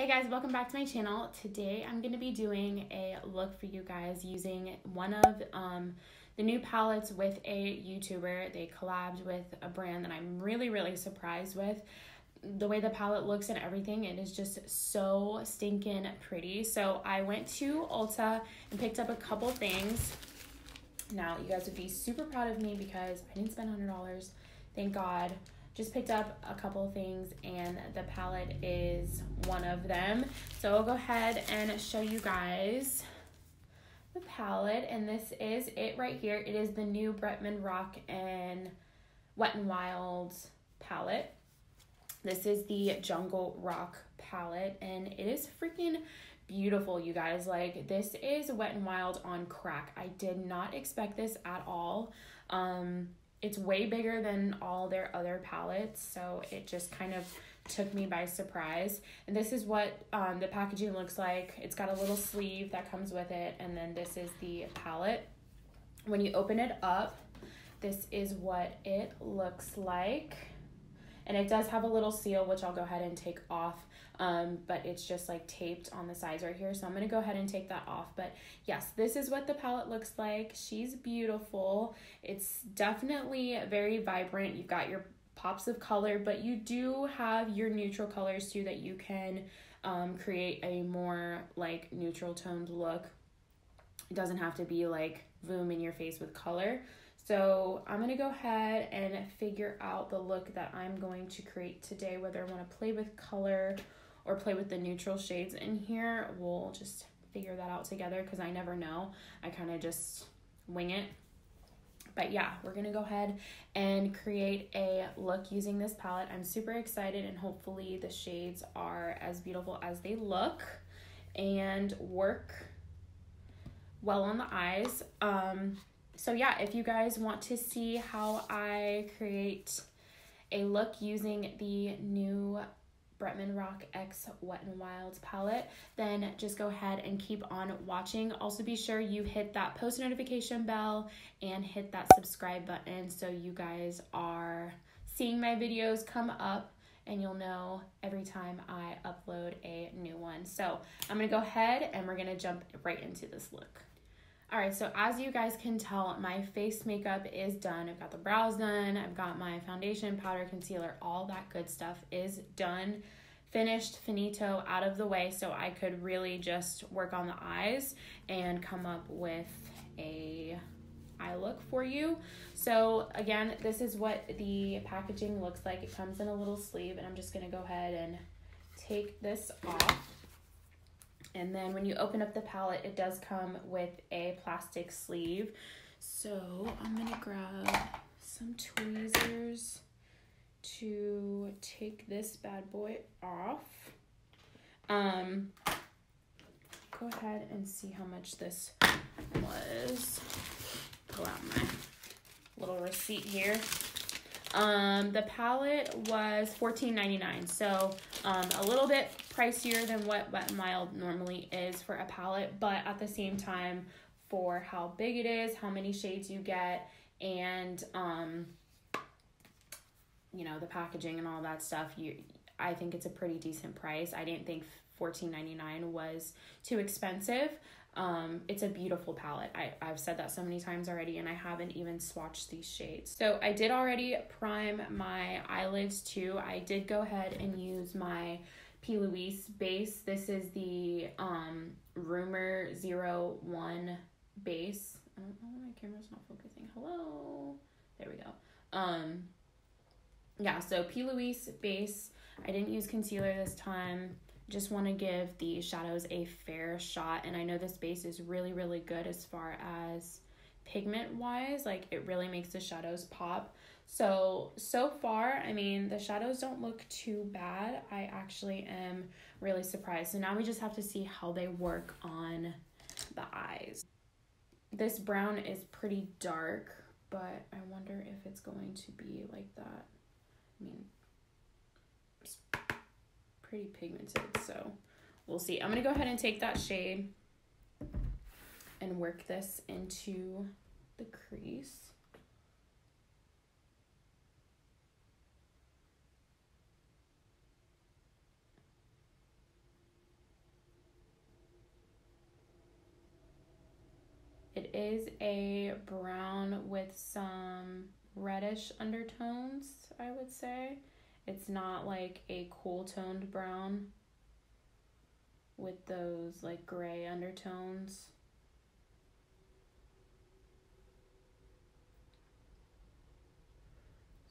Hey guys, welcome back to my channel. Today I'm going to be doing a look for you guys using one of the new palettes with a YouTuber. They collabed with a brand that I'm really surprised with. The way the palette looks and everything, it is just so stinking pretty. So I went to Ulta and picked up a couple things. Now you guys would be super proud of me because I didn't spend $100. Thank God. Just picked up a couple things and the palette is one of them. So I'll go ahead and show you guys the palette, and this is it right here. It is the new Bretman Rock and Wet n Wild palette. This is the Jungle Rock palette and it is freaking beautiful, you guys. Like, this is Wet n Wild on crack. I did not expect this at all. It's way bigger than all their other palettes, so it just kind of took me by surprise. And this is what the packaging looks like. It's got a little sleeve that comes with it, and then this is the palette. When you open it up, this is what it looks like. And it does have a little seal, which I'll go ahead and take off, but it's just like taped on the sides right here. So I'm going to go ahead and take that off. But yes, this is what the palette looks like. She's beautiful. It's definitely very vibrant. You've got your pops of color, but you do have your neutral colors too that you can create a more like neutral toned look. It doesn't have to be like boom in your face with color. So I'm going to go ahead and figure out the look that I'm going to create today, whether I want to play with color or play with the neutral shades in here. We'll just figure that out together because I never know. I kind of just wing it. But yeah, we're going to go ahead and create a look using this palette. I'm super excited, and hopefully the shades are as beautiful as they look and work well on the eyes. So yeah, if you guys want to see how I create a look using the new Bretman Rock X Wet n Wild palette, then just go ahead and keep on watching. Also be sure you hit that post notification bell and hit that subscribe button so you guys are seeing my videos come up and you'll know every time I upload a new one. So I'm going to go ahead and we're going to jump right into this look. Alright, so as you guys can tell, my face makeup is done. I've got the brows done. I've got my foundation, powder, concealer, all that good stuff is done. Finished, finito, out of the way, so I could really just work on the eyes and come up with a eye look for you. So again, this is what the packaging looks like. It comes in a little sleeve, and I'm just going to go ahead and take this off. And then when you open up the palette, it does come with a plastic sleeve. So I'm going to grab some tweezers to take this bad boy off. Go ahead and see how much this was. Pull out my little receipt here. The palette was $14.99, so a little bit pricier than what Wet n Wild normally is for a palette, but at the same time, for how big it is, how many shades you get, and you know, the packaging and all that stuff, I think it's a pretty decent price. I didn't think $14.99 was too expensive. It's a beautiful palette. I've said that so many times already, and I haven't even swatched these shades. So I did already prime my eyelids too. I did go ahead and use my P. Louise base. This is the Rumor 01 base. I don't know why my camera's not focusing. Hello. There we go. Yeah, so P. Louise base. I didn't use concealer this time. Just want to give the shadows a fair shot, and I know this base is really good as far as pigment wise. Like, it really makes the shadows pop. So far, I mean, the shadows don't look too bad. I actually am really surprised. So now we just have to see how they work on the eyes. This brown is pretty dark, but I wonder if it's going to be like that. I mean, it's pretty pigmented, so we'll see. I'm gonna go ahead and take that shade and work this into the crease. It is a brown with some reddish undertones, I would say. It's not like a cool toned brown with those like gray undertones.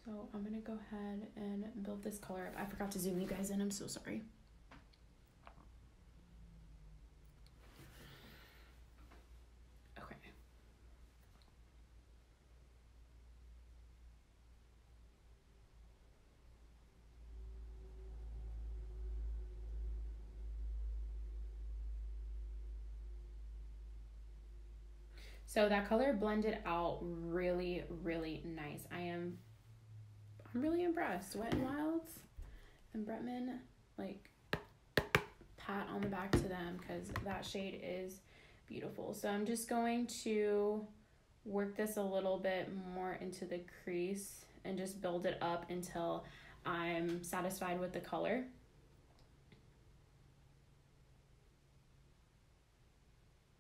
So I'm gonna go ahead and build this color up. I forgot to zoom you guys in, I'm so sorry. Okay. So that color blended out really, really nice. I'm really impressed. Wet n Wilds and Bretman, like, pat on the back to them because that shade is beautiful. So I'm just going to work this a little bit more into the crease and just build it up until I'm satisfied with the color.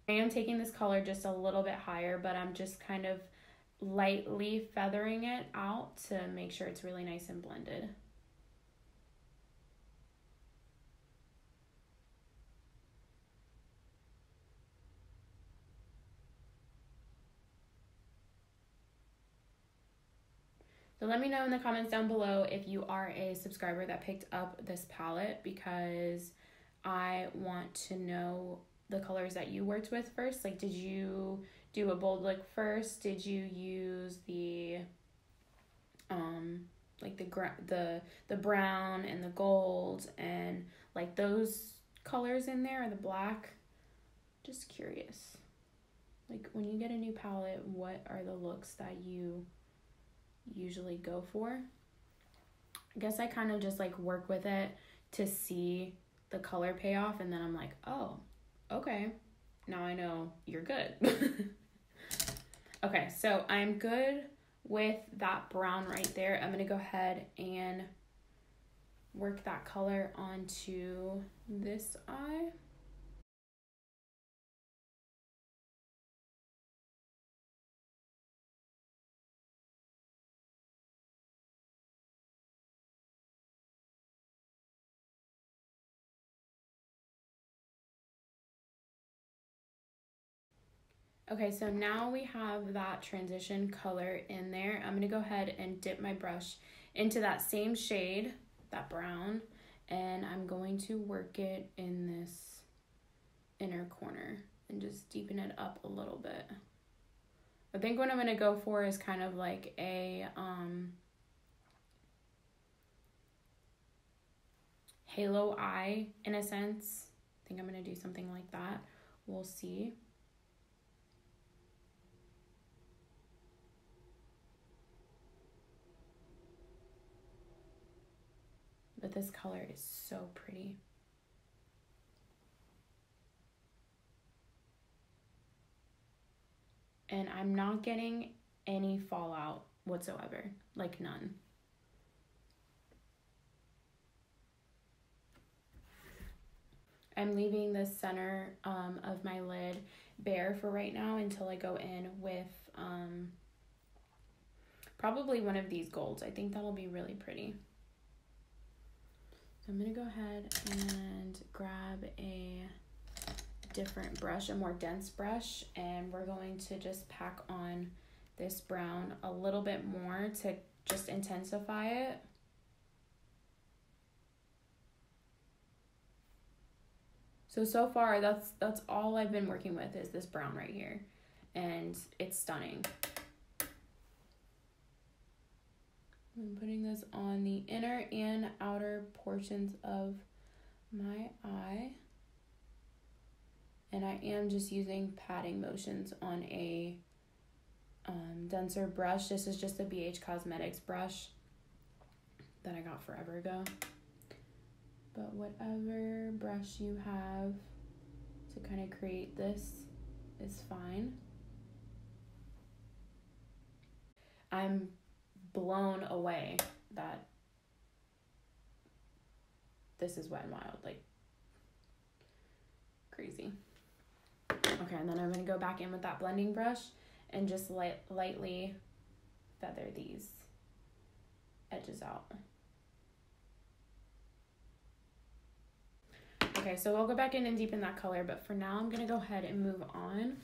I am taking this color just a little bit higher, but I'm just kind of lightly feathering it out to make sure it's really nice and blended. So let me know in the comments down below if you are a subscriber that picked up this palette, because I want to know the colors that you worked with first. Like, did you do a bold look first? Did you use the like the brown and the gold and like those colors in there, or the black? Just curious. Like, when you get a new palette, what are the looks that you usually go for? I guess I kind of just like work with it to see the color payoff, and then I'm like, oh, okay, now I know you're good. Okay, so I'm good with that brown right there. I'm gonna go ahead and work that color onto this eye. Okay, so now we have that transition color in there. I'm gonna go ahead and dip my brush into that same shade, that brown, and I'm going to work it in this inner corner and just deepen it up a little bit. I think what I'm gonna go for is kind of like a halo eye in a sense. I think I'm gonna do something like that. We'll see. But this color is so pretty. And I'm not getting any fallout whatsoever, like none. I'm leaving the center of my lid bare for right now until I go in with probably one of these golds. I think that'll be really pretty. So I'm gonna go ahead and grab a different brush, a more dense brush, and we're going to just pack on this brown a little bit more to just intensify it. So far that's all I've been working with is this brown right here, and it's stunning. I'm putting this on the inner and outer portions of my eye. And I am just using patting motions on a denser brush. This is just a BH Cosmetics brush that I got forever ago. But whatever brush you have to kind of create this is fine. I'm blown away that this is Wet n Wild, like crazy. Okay, and then I'm going to go back in with that blending brush and just lightly feather these edges out. Okay, so we'll go back in and deepen that color, but for now I'm going to go ahead and move on.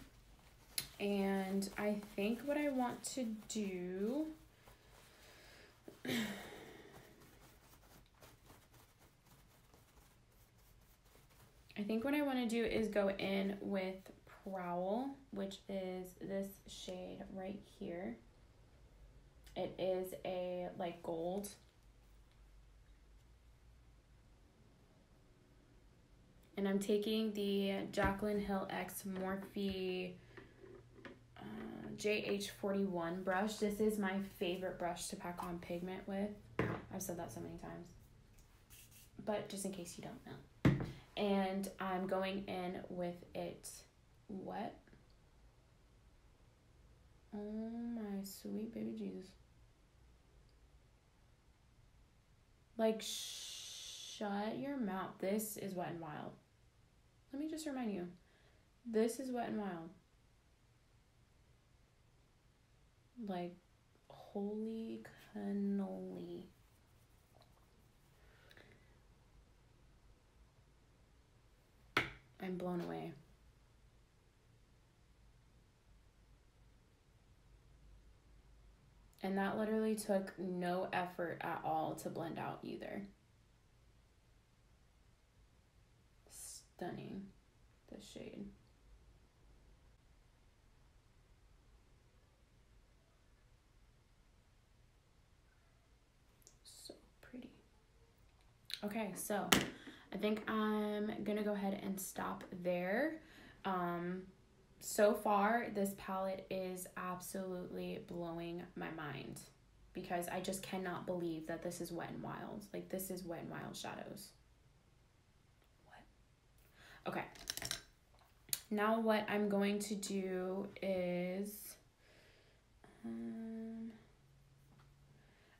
And I think what I want to do... I think what I want to do is go in with Prowl, which is this shade right here. It is a like gold. And I'm taking the Jaclyn Hill X Morphe JH41 brush. This is my favorite brush to pack on pigment with. I've said that so many times. But just in case you don't know. And I'm going in with it wet. Oh my sweet baby Jesus. Like, shut your mouth. This is Wet n Wild. Let me just remind you. This is Wet n Wild. Like, holy cannoli. I'm blown away. And that literally took no effort at all to blend out either. Stunning, this shade. So pretty. Okay, so I think I'm gonna go ahead and stop there. So far, this palette is absolutely blowing my mind because I just cannot believe that this is Wet n Wild. Like, this is Wet n Wild shadows. What? Okay. Now what I'm going to do is...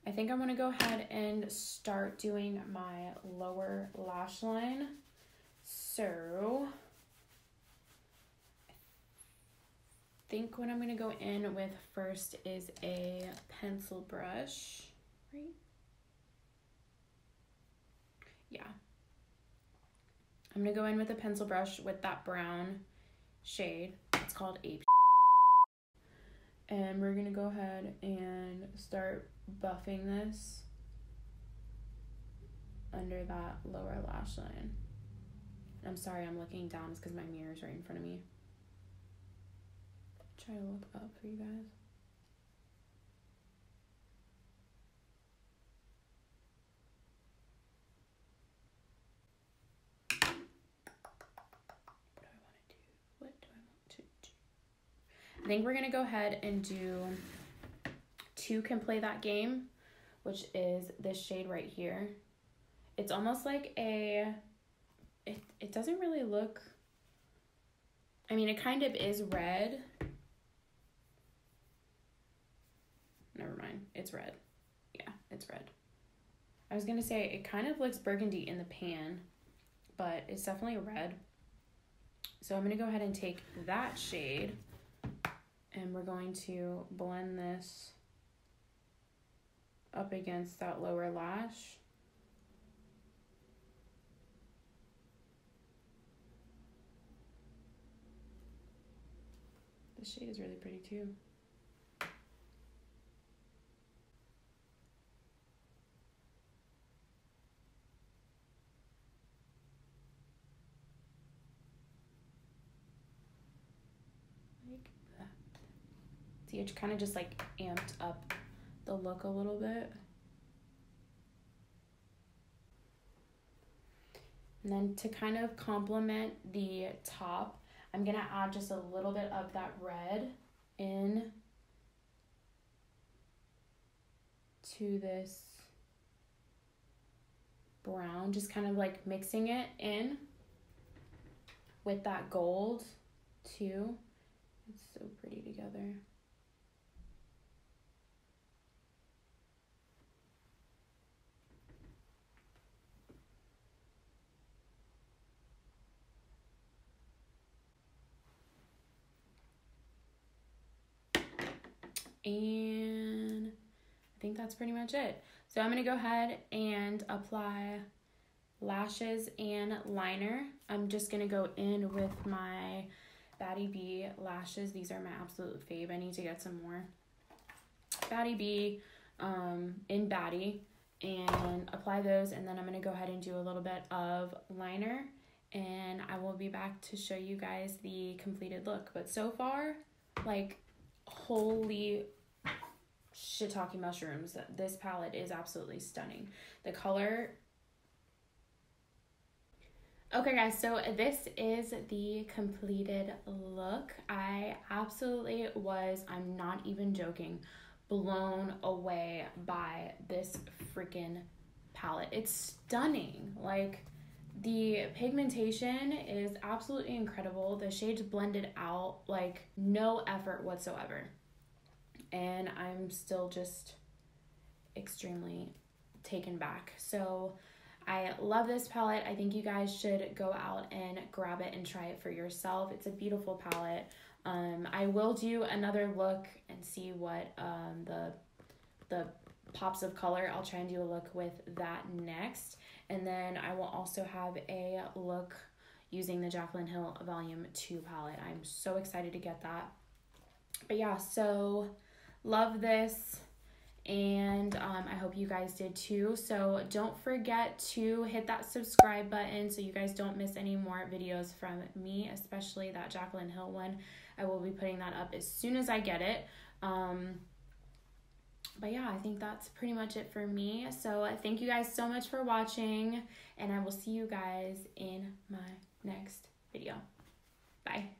I think I'm going to go ahead and start doing my lower lash line. So... I think what I'm going to go in with first is a pencil brush, right? Yeah. I'm going to go in with a pencil brush with that brown shade. It's called Ape. And we're going to go ahead and start buffing this under that lower lash line. I'm sorry I'm looking down. It's because my mirror's right in front of me. Try to look up for you guys. What do I want to do? I think we're gonna go ahead and do Two Can Play That Game, which is this shade right here. It's almost like a, it doesn't really look, I mean, it kind of is red. Never mind, it's red. Yeah, it's red. I was gonna say it kind of looks burgundy in the pan, but it's definitely red. So I'm gonna go ahead and take that shade and we're going to blend this up against that lower lash. This shade is really pretty too. Like that. See, it kind of just like amped up the look a little bit. And then to kind of complement the top, I'm gonna add just a little bit of that red in to this brown, just kind of like mixing it in with that gold too. It's so pretty together. And I think that's pretty much it. So I'm going to go ahead and apply lashes and liner. I'm just going to go in with my Batty B lashes. These are my absolute fave. I need to get some more. Batty B in Batty, and apply those, and then I'm going to go ahead and do a little bit of liner, and I will be back to show you guys the completed look. But so far, like, holy shit talking mushrooms, this palette is absolutely stunning. The color. Okay guys, so this is the completed look. I absolutely was, I'm not even joking, blown away by this freaking palette. It's stunning. Like, the pigmentation is absolutely incredible. The shades blended out, like, no effort whatsoever. And I'm still just extremely taken back. So I love this palette. I think you guys should go out and grab it and try it for yourself. It's a beautiful palette. I will do another look and see what the pops of color. I'll try and do a look with that next. And then I will also have a look using the Jaclyn Hill Volume 2 palette. I'm so excited to get that. But yeah, so love this. And I hope you guys did too. So don't forget to hit that subscribe button so you guys don't miss any more videos from me, especially that Jaclyn Hill one. I will be putting that up as soon as I get it. But yeah, I think that's pretty much it for me. So thank you guys so much for watching, and I will see you guys in my next video. Bye.